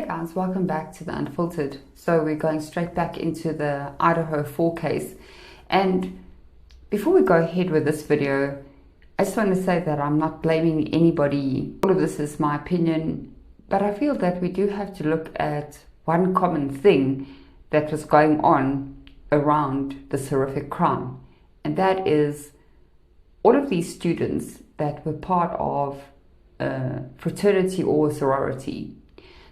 guys, welcome back to the Unfiltered. So we're going straight back into the Idaho Four case. And before we go ahead with this video, I just want to say that I'm not blaming anybody. All of this is my opinion, but I feel that we do have to look at one common thing that was going on around this horrific crime. And that is all of these students that were part of a fraternity or a sorority.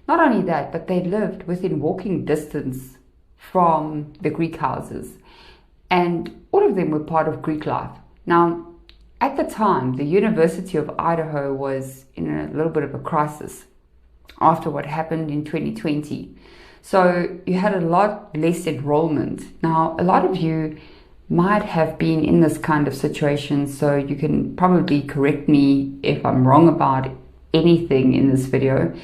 Not only that, but they lived within walking distance from the Greek houses. And all of them were part of Greek life. Now, at the time, the University of Idaho was in a little bit of a crisis after what happened in 2020. So you had a lot less enrollment. Now, a lot of you might have been in this kind of situation, so you can probably correct me if I'm wrong about anything in this video.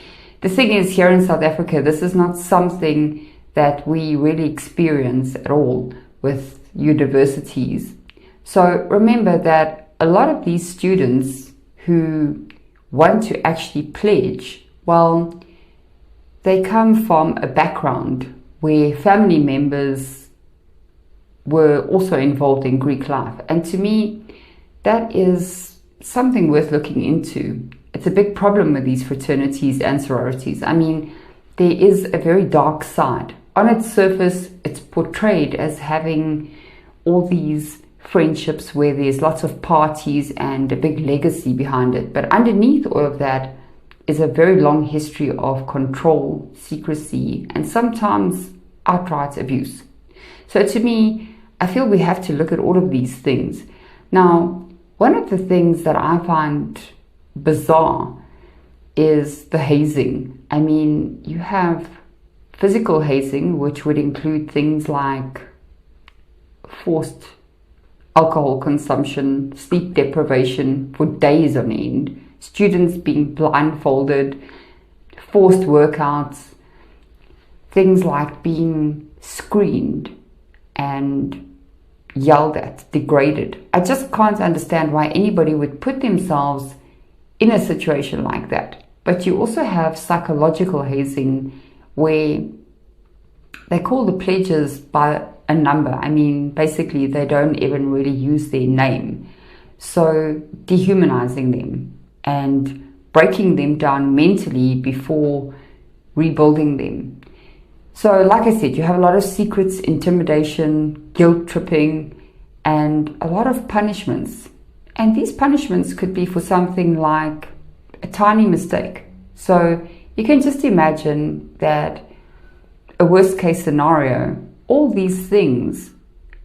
The thing is, here in South Africa, this is not something that we really experience at all with universities. So remember that a lot of these students who want to actually pledge, well, they come from a background where family members were also involved in Greek life. And to me, that is something worth looking into. It's a big problem with these fraternities and sororities. I mean, there is a very dark side. On its surface, it's portrayed as having all these friendships where there's lots of parties and a big legacy behind it. But underneath all of that is a very long history of control, secrecy, and sometimes outright abuse. So to me, I feel we have to look at all of these things. Now, one of the things that I find bizarre is the hazing. I mean, you have physical hazing, which would include things like forced alcohol consumption, sleep deprivation for days on end, students being blindfolded, forced workouts, things like being screened and yelled at, degraded. I just can't understand why anybody would put themselves in a situation like that. But you also have psychological hazing where they call the pledges by a number. I mean, basically they don't even really use their name. So dehumanizing them and breaking them down mentally before rebuilding them. So like I said, you have a lot of secrets, intimidation, guilt tripping, and a lot of punishments. And these punishments could be for something like a tiny mistake. So you can just imagine that a worst case scenario, all these things,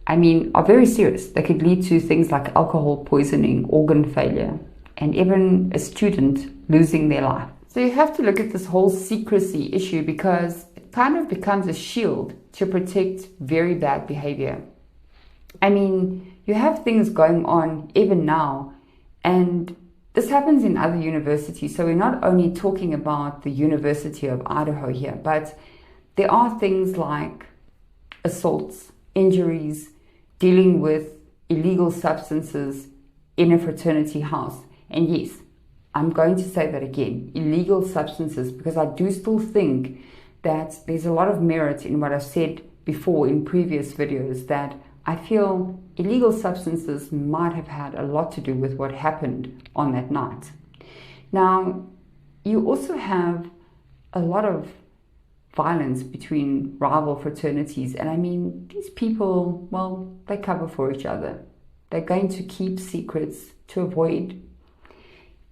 I mean, are very serious. They could lead to things like alcohol poisoning, organ failure, and even a student losing their life. So you have to look at this whole secrecy issue because it kind of becomes a shield to protect very bad behavior. I mean, you have things going on even now, and this happens in other universities. So we're not only talking about the University of Idaho here, but there are things like assaults, injuries, dealing with illegal substances in a fraternity house. And yes, I'm going to say that again, illegal substances, because I do still think that there's a lot of merit in what I've said before in previous videos, that I feel illegal substances might have had a lot to do with what happened on that night. Now, you also have a lot of violence between rival fraternities. And I mean, these people, well, they cover for each other. They're going to keep secrets to avoid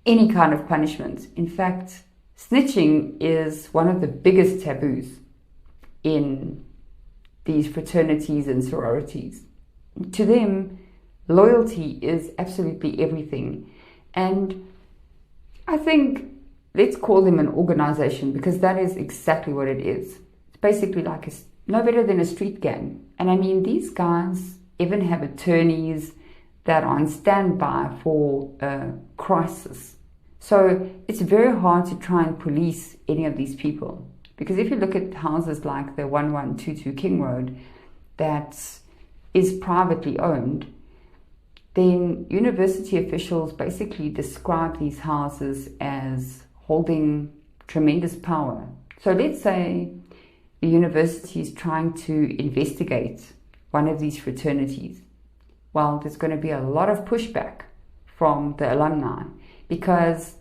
any kind of punishment. In fact, snitching is one of the biggest taboos in these fraternities and sororities. To them, loyalty is absolutely everything. And I think, let's call them an organization, because that is exactly what it is. It's basically like no better than a street gang. And I mean, these guys even have attorneys that are on standby for a crisis. So it's very hard to try and police any of these people. Because if you look at houses like the 1122 King Road that is privately owned, then university officials basically describe these houses as holding tremendous power So let's say the university is trying to investigate one of these fraternities. Well, there's going to be a lot of pushback from the alumni because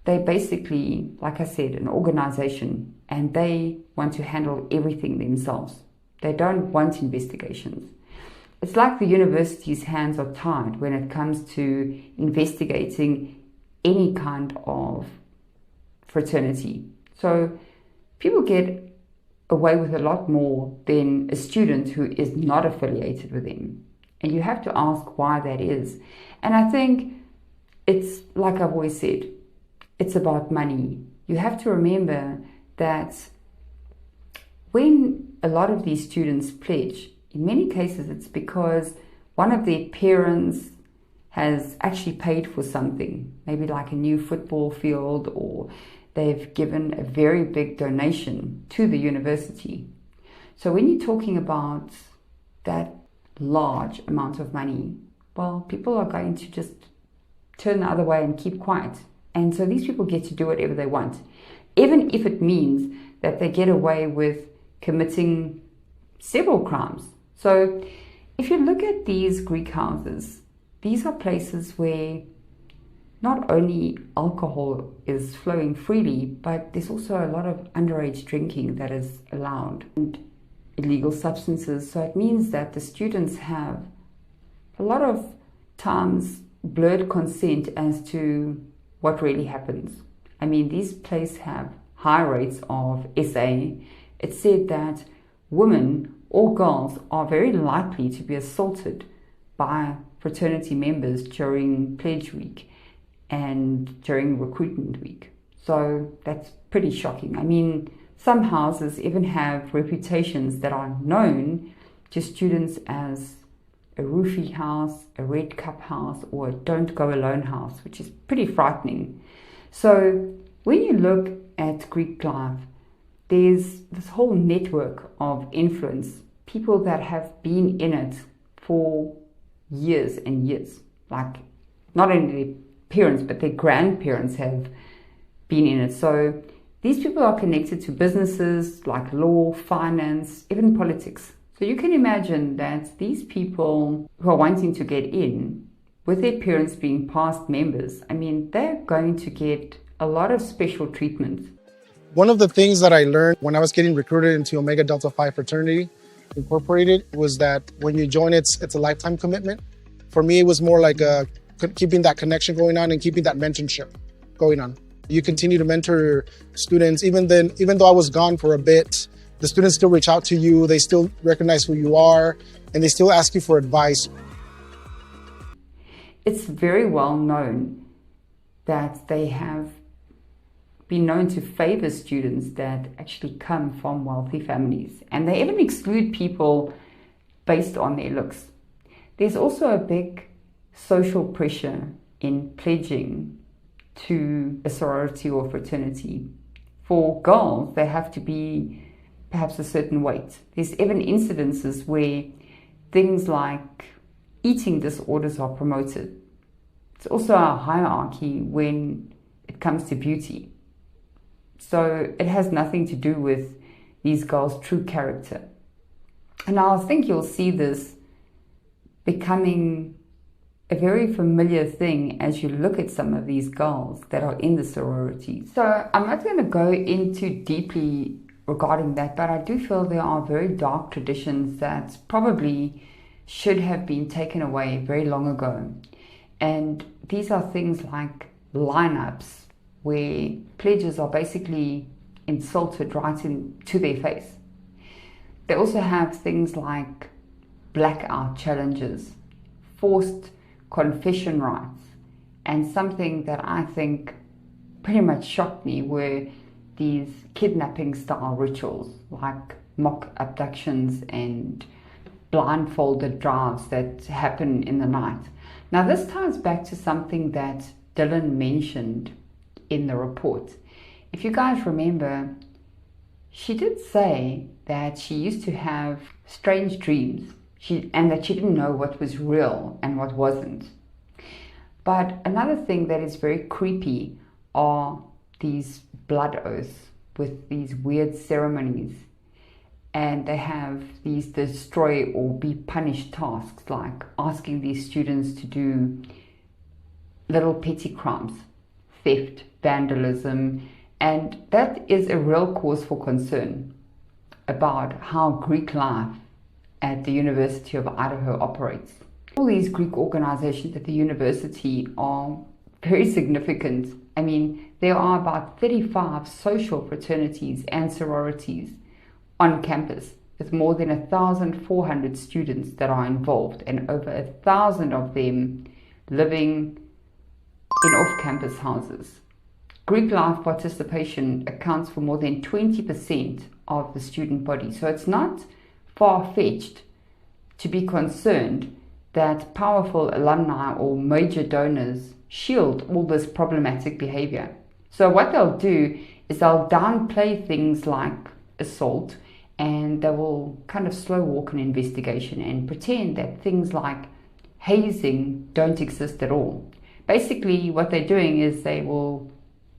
they're basically, like I said, an organization, and they want to handle everything themselves. They don't want investigations. It's like the university's hands are tied when it comes to investigating any kind of fraternity. So people get away with a lot more than a student who is not affiliated with them. And you have to ask why that is. And I think it's, like I've always said, it's about money. You have to remember that when a lot of these students pledge, in many cases it's because one of their parents has actually paid for something, maybe like a new football field, or they've given a very big donation to the university. So when you're talking about that large amount of money, well, people are going to just turn the other way and keep quiet. And so these people get to do whatever they want, even if it means that they get away with committing several crimes. So if you look at these Greek houses, these are places where not only alcohol is flowing freely, but there's also a lot of underage drinking that is allowed and illegal substances. So it means that the students have a lot of times blurred consent as to what really happens. I mean, these places have high rates of SA. It's said that women or girls are very likely to be assaulted by fraternity members during pledge week and during recruitment week. So that's pretty shocking. I mean, some houses even have reputations that are known to students as a roofie house, a red cup house, or a don't go alone house, which is pretty frightening. So when you look at Greek life, there's this whole network of influence, people that have been in it for years and years. Like, not only their parents, but their grandparents have been in it. So these people are connected to businesses like law, finance, even politics. So you can imagine that these people who are wanting to get in, with their parents being past members, I mean, they're going to get a lot of special treatment. One of the things that I learned when I was getting recruited into Omega Delta Phi Fraternity Incorporated was that when you join, it's a lifetime commitment. For me, it was more like keeping that connection going on and keeping that mentorship going on. You continue to mentor students, even though I was gone for a bit, the students still reach out to you, they still recognize who you are, and they still ask you for advice. It's very well known that they have been known to favor students that actually come from wealthy families, and they even exclude people based on their looks. There's also a big social pressure in pledging to a sorority or fraternity. For girls, they have to be perhaps a certain weight. There's even incidences where things like eating disorders are promoted. It's also a hierarchy when it comes to beauty. So it has nothing to do with these girls' true character. And I think you'll see this becoming a very familiar thing as you look at some of these girls that are in the sorority. So I'm not going to go into deeply regarding that, but I do feel there are very dark traditions that probably should have been taken away very long ago. And these are things like lineups where pledges are basically insulted right into their face. They also have things like blackout challenges, forced confession rites, and something that I think pretty much shocked me were these kidnapping style rituals like mock abductions and blindfolded drives that happen in the night. Now this ties back to something that Dylan mentioned in the report. If you guys remember, she did say that she used to have strange dreams and that she didn't know what was real and what wasn't. But another thing that is very creepy are these blood oaths with these weird ceremonies, and they have these destroy or be punished tasks, like asking these students to do little petty crimes, theft, vandalism, and that is a real cause for concern about how Greek life at the University of Idaho operates. All these Greek organizations at the university are very significant. I mean, there are about 35 social fraternities and sororities on campus, with more than 1,400 students that are involved, and over 1,000 of them living in off-campus houses. Greek life participation accounts for more than 20% of the student body, so it's not far-fetched to be concerned that powerful alumni or major donors shield all this problematic behavior. So what they'll do is they'll downplay things like assault, and they will kind of slow walk an investigation and pretend that things like hazing don't exist at all. Basically, what they're doing is they will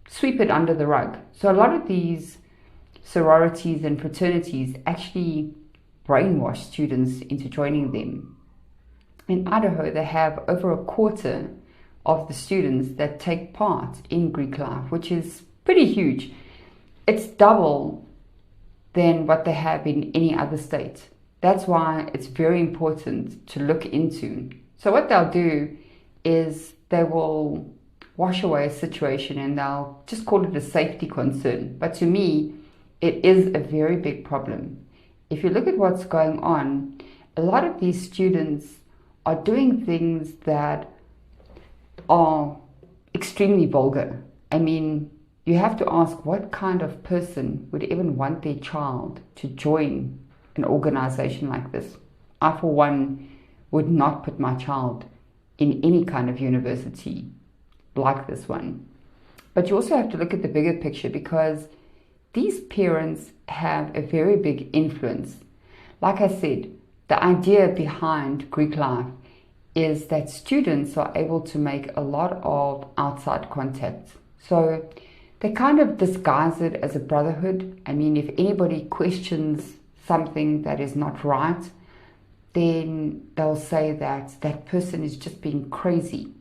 sweep it under the rug. So a lot of these sororities and fraternities actually brainwash students into joining them. In Idaho, they have over a quarter of the students that take part in Greek life, which is pretty huge. It's double than what they have in any other state. That's why it's very important to look into. So what they'll do is they will wash away a situation and they'll just call it a safety concern. But to me, it is a very big problem. If you look at what's going on, a lot of these students are doing things that are extremely vulgar. I mean, you have to ask what kind of person would even want their child to join an organization like this. I, for one, would not put my child in any kind of university like this one. But you also have to look at the bigger picture, because these parents have a very big influence. Like I said, the idea behind Greek life is that students are able to make a lot of outside contact. So they kind of disguise it as a brotherhood. I mean, if anybody questions something that is not right, then they'll say that that person is just being crazy.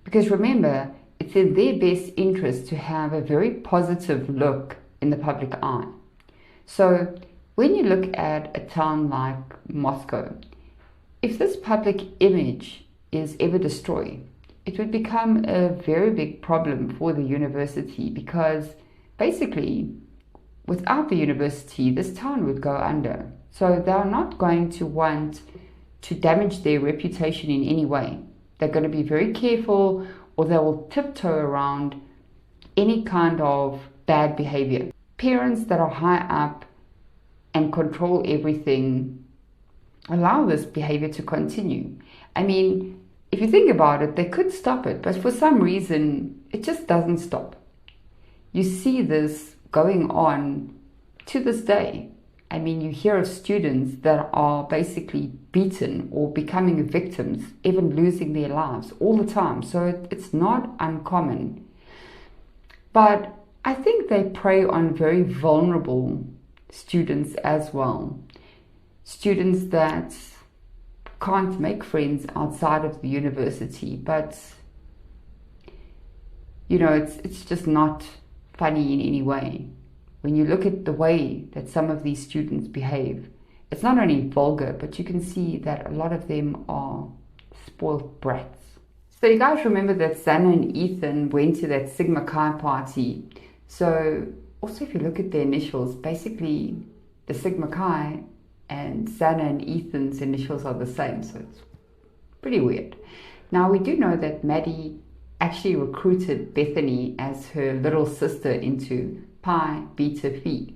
Because remember, it's in their best interest to have a very positive look in the public eye. So when you look at a town like Moscow, if this public image is ever destroyed, it would become a very big problem for the university, because basically without the university, this town would go under. So they're not going to want to damage their reputation in any way. They're going to be very careful, or they will tiptoe around any kind of bad behavior. Parents that are high up and control everything allow this behavior to continue. I mean, if you think about it, they could stop it, but for some reason, it just doesn't stop. You see this going on to this day. I mean, you hear of students that are basically beaten or becoming victims, even losing their lives all the time. So it's not uncommon. But I think they prey on very vulnerable students as well. Students that can't make friends outside of the university, but you know, it's just not funny in any way. When you look at the way that some of these students behave, it's not only vulgar, but you can see that a lot of them are spoiled brats. So you guys remember that Xana and Ethan went to that Sigma Chi party. So also if you look at their initials, basically the Sigma Chi and Xana and Ethan's initials are the same. So it's pretty weird. Now we do know that Maddie actually recruited Bethany as her little sister into Pi Beta Phi.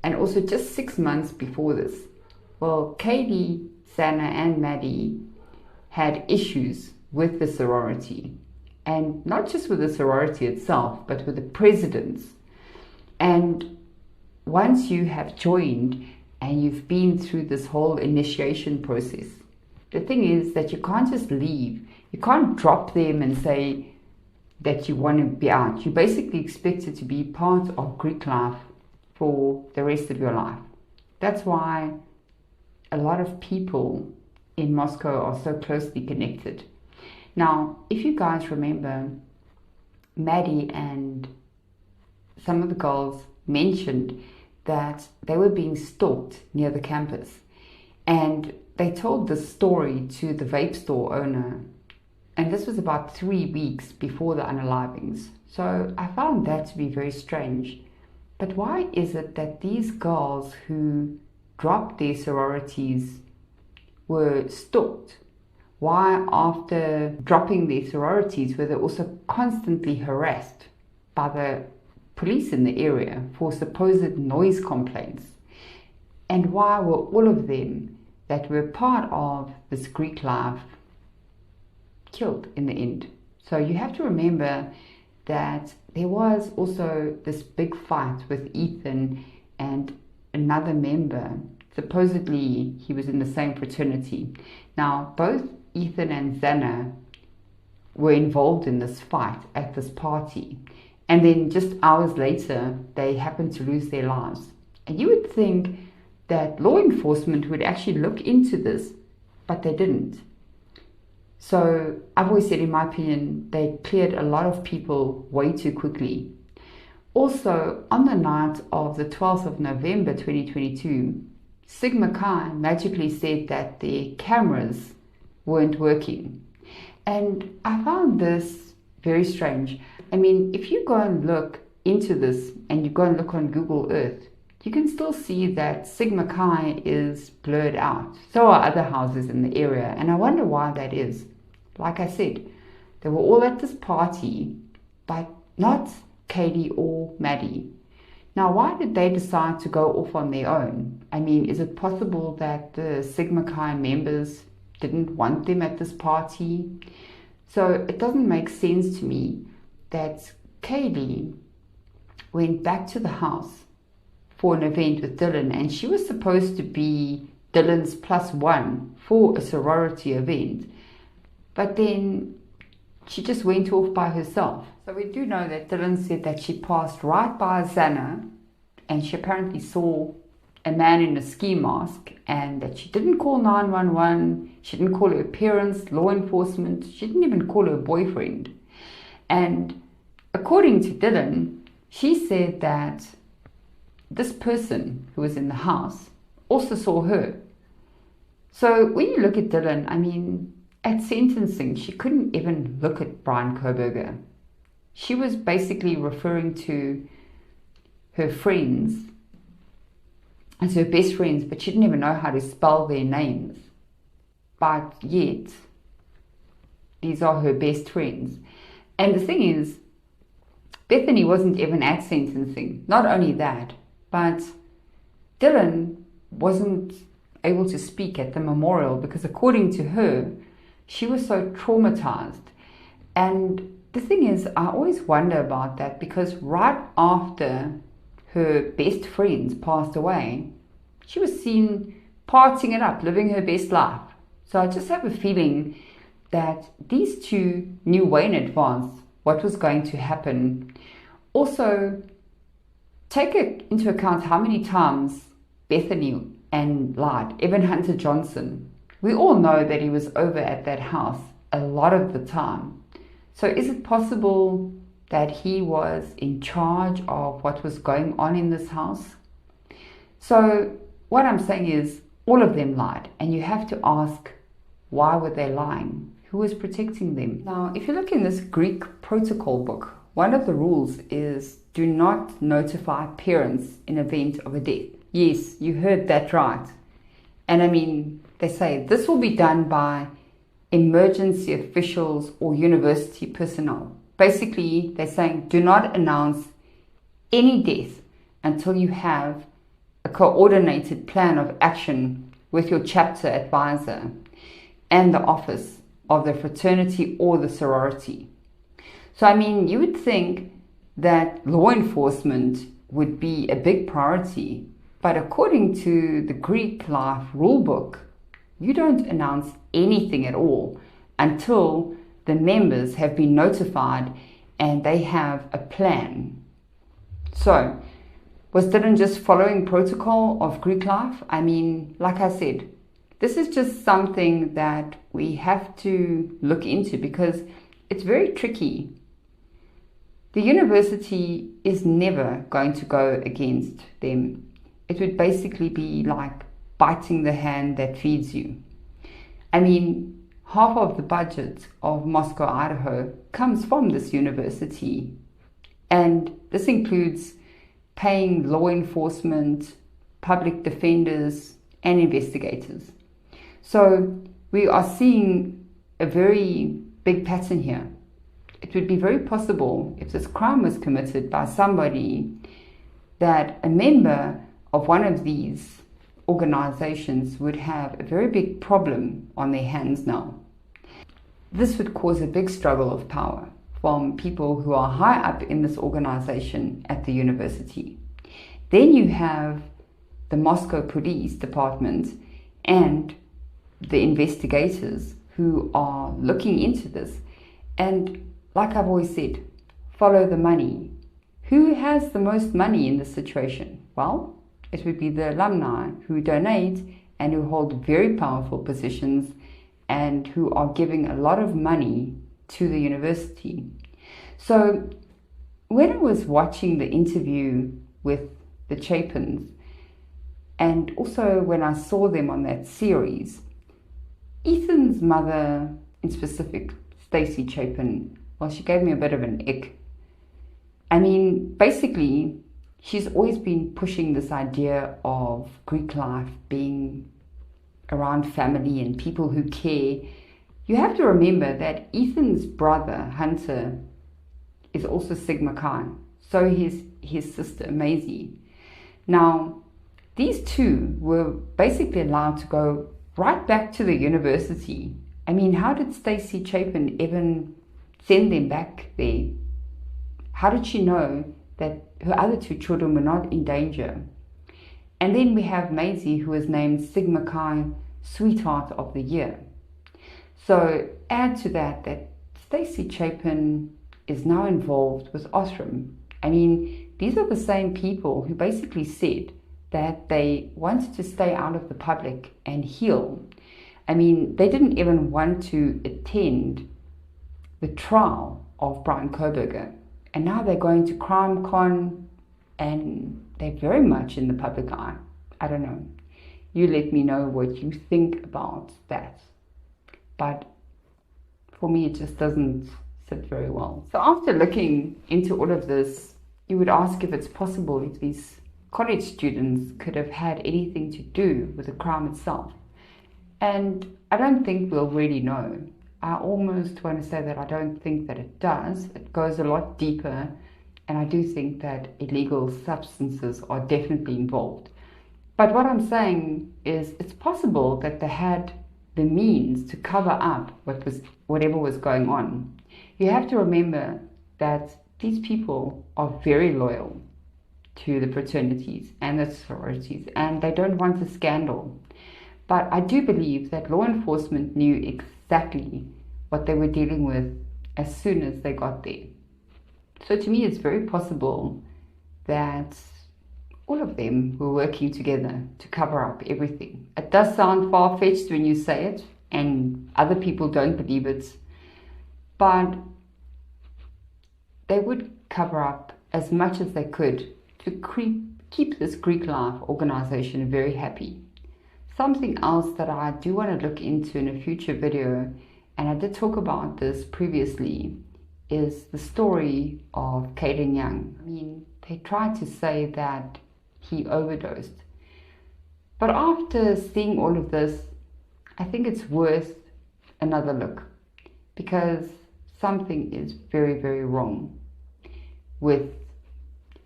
And also just 6 months before this, well, Katie, Xana and Maddie had issues with the sorority. And not just with the sorority itself, but with the presidents. And once you have joined and you've been through this whole initiation process, the thing is that you can't just leave. You can't drop them and say, that you want to be out. You're basically expected to be part of Greek life for the rest of your life. That's why a lot of people in Moscow are so closely connected. Now, if you guys remember, Maddie and some of the girls mentioned that they were being stalked near the campus. And they told this story to the vape store owner. And this was about 3 weeks before the unalivings. So I found that to be very strange. But why is it that these girls who dropped their sororities were stalked? Why, after dropping their sororities, were they also constantly harassed by the police in the area for supposed noise complaints? And why were all of them that were part of this Greek life killed in the end? So you have to remember that there was also this big fight with Ethan and another member. Supposedly he was in the same fraternity. Now both Ethan and Xana were involved in this fight at this party, and then just hours later they happened to lose their lives. And you would think that law enforcement would actually look into this, but they didn't. So I've always said, in my opinion, they cleared a lot of people way too quickly. Also, on the night of the 12th of November 2022, Sigma Chi magically said that their cameras weren't working. And I found this very strange. I mean, if you go and look into this and you go and look on Google Earth, you can still see that Sigma Chi is blurred out. So are other houses in the area, and I wonder why that is. Like I said, they were all at this party, but not Katie or Maddie. Now, why did they decide to go off on their own? I mean, is it possible that the Sigma Chi members didn't want them at this party? So it doesn't make sense to me that Katie went back to the house for an event with Dylan, and she was supposed to be Dylan's +1 for a sorority event, but then she just went off by herself. So we do know that Dylan said that she passed right by Xana, and she apparently saw a man in a ski mask, and that she didn't call 911, she didn't call her parents, law enforcement, she didn't even call her boyfriend. And according to Dylan, she said that this person who was in the house also saw her. So when you look at Dylan, I mean, at sentencing, she couldn't even look at Brian Koberger. She was basically referring to her friends as her best friends, but she didn't even know how to spell their names. But yet, these are her best friends. And the thing is, Bethany wasn't even at sentencing. Not only that, but Dylan wasn't able to speak at the memorial because, according to her, she was so traumatized. And the thing is, I always wonder about that, because right after her best friends passed away, she was seen partying it up, living her best life. So I just have a feeling that these two knew way in advance what was going to happen. Also, take it into account how many times Bethany and lied. Evan Hunter Johnson, we all know that he was over at that house a lot of the time. So is it possible that he was in charge of what was going on in this house? So what I'm saying is, all of them lied, and you have to ask, why were they lying? Who was protecting them? Now, if you look in this Greek protocol book, one of the rules is do not notify parents in event of a death. Yes, you heard that right. And I mean, they say this will be done by emergency officials or university personnel. Basically, they're saying do not announce any death until you have a coordinated plan of action with your chapter advisor and the office of the fraternity or the sorority. So, I mean, you would think that law enforcement would be a big priority, but according to the Greek life rule book, you don't announce anything at all until the members have been notified and they have a plan. So, was Dylan just following protocol of Greek life? I mean, like I said, this is just something that we have to look into because it's very tricky. The university is never going to go against them. It would basically be like biting the hand that feeds you. I mean, half of the budget of Moscow, Idaho comes from this university. And this includes paying law enforcement, public defenders, and investigators. So we are seeing a very big pattern here. It would be very possible if this crime was committed by somebody that a member of one of these organizations would have a very big problem on their hands now. This would cause a big struggle of power from people who are high up in this organization at the university. Then you have the Moscow Police Department and the investigators who are looking into this. And like I've always said, follow the money. Who has the most money in this situation? Well, it would be the alumni who donate and who hold very powerful positions and who are giving a lot of money to the university. So when I was watching the interview with the Chapins, and also when I saw them on that series, Ethan's mother in specific, Stacy Chapin, well, she gave me a bit of an ick. I mean, basically, she's always been pushing this idea of Greek life being around family and people who care. You have to remember that Ethan's brother, Hunter, is also Sigma Chi. So is his sister, Maisie. Now, these two were basically allowed to go right back to the university. I mean, how did Stacy Chapin even send them back there? How did she know that her other two children were not in danger? And then we have Maisie, who is named Sigma Chi Sweetheart of the Year. So add to that Stacy Chapin is now involved with Osram. I mean, these are the same people who basically said that they wanted to stay out of the public and heal. I mean, they didn't even want to attend the trial of Brian Koberger. And now they're going to CrimeCon and they're very much in the public eye. I don't know. You let me know what you think about that. But for me, it just doesn't sit very well. So after looking into all of this, you would ask if it's possible if these college students could have had anything to do with the crime itself. And I don't think we'll really know. I almost want to say that I don't think that it does. It goes a lot deeper, and I do think that illegal substances are definitely involved. But what I'm saying is it's possible that they had the means to cover up whatever was going on. You have to remember that these people are very loyal to the fraternities and the sororities, and they don't want a scandal. But I do believe that law enforcement knew exactly what they were dealing with as soon as they got there. So to me, it's very possible that all of them were working together to cover up everything. It does sound far-fetched when you say it, and other people don't believe it, but they would cover up as much as they could to keep this Greek life organization very happy. Something else that I do want to look into in a future video, and I did talk about this previously, is the story of Caden Young. I mean, they tried to say that he overdosed. But after seeing all of this, I think it's worth another look, because something is very, very wrong with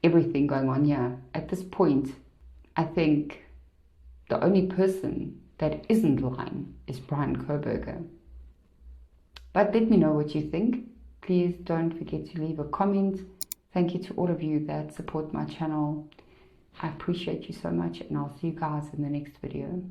everything going on here. At this point, I think the only person that isn't lying is Brian Koberger. But let me know what you think. Please don't forget to leave a comment. Thank you to all of you that support my channel. I appreciate you so much, and I'll see you guys in the next video.